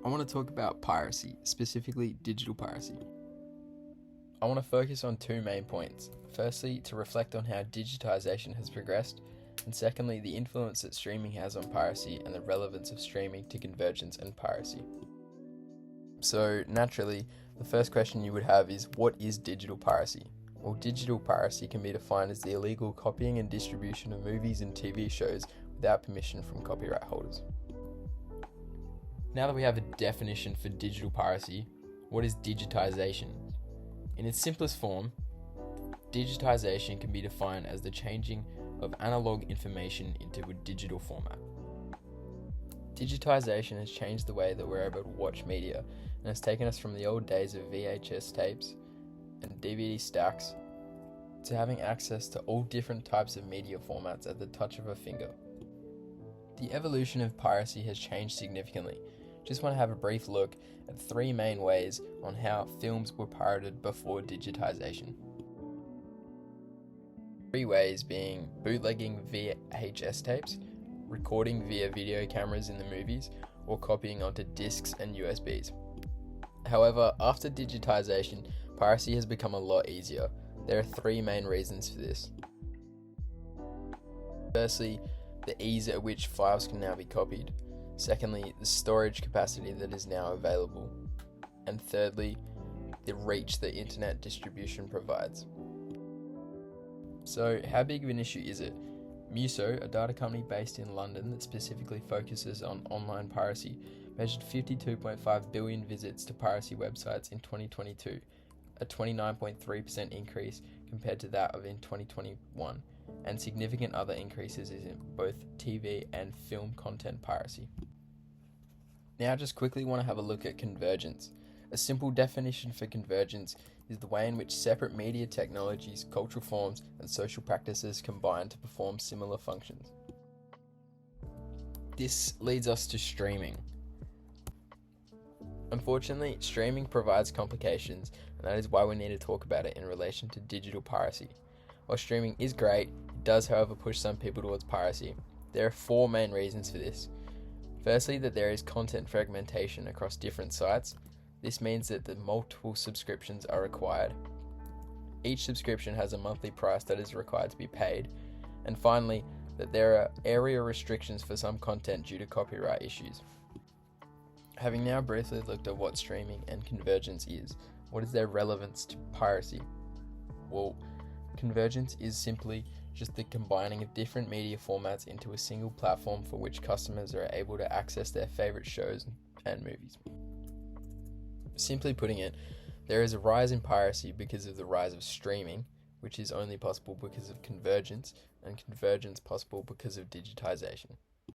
I want to talk about piracy, specifically digital piracy. I want to focus on two main points. Firstly, to reflect on how digitisation has progressed, and secondly, the influence that streaming has on piracy and the relevance of streaming to convergence and piracy. So, naturally, the first question you would have is, what is digital piracy? Well, digital piracy can be defined as the illegal copying and distribution of movies and TV shows without permission from copyright holders. Now that we have a definition for digital piracy, what is digitisation? In its simplest form, digitisation can be defined as the changing of analog information into a digital format. Digitisation has changed the way that we're able to watch media and has taken us from the old days of VHS tapes and DVD stacks to having access to all different types of media formats at the touch of a finger. The evolution of piracy has changed significantly. Just want to have a brief look at three main ways on how films were pirated before digitisation. Three ways being bootlegging via VHS tapes, recording via video cameras in the movies, or copying onto discs and USBs. However, after digitisation, piracy has become a lot easier. There are three main reasons for this. Firstly, the ease at which files can now be copied. Secondly, the storage capacity that is now available. And thirdly, the reach that internet distribution provides. So, how big of an issue is it? Muso, a data company based in London that specifically focuses on online piracy, measured 52.5 billion visits to piracy websites in 2022, a 29.3% increase compared to that of in 2021, and significant other increases in both TV and film content piracy. Now I just quickly want to have a look at convergence. A simple definition for convergence is the way in which separate media technologies, cultural forms, and social practices combine to perform similar functions. This leads us to streaming. Unfortunately, streaming provides complications, and that is why we need to talk about it in relation to digital piracy. While streaming is great, it does however push some people towards piracy. There are four main reasons for this. Firstly, that there is content fragmentation across different sites. This means that the multiple subscriptions are required. Each subscription has a monthly price that is required to be paid. And finally, that there are area restrictions for some content due to copyright issues. Having now briefly looked at what streaming and convergence is, what is their relevance to piracy? Well, convergence is simply just the combining of different media formats into a single platform for which customers are able to access their favorite shows and movies. Simply putting it, there is a rise in piracy because of the rise of streaming, which is only possible because of convergence, and convergence possible because of digitisation.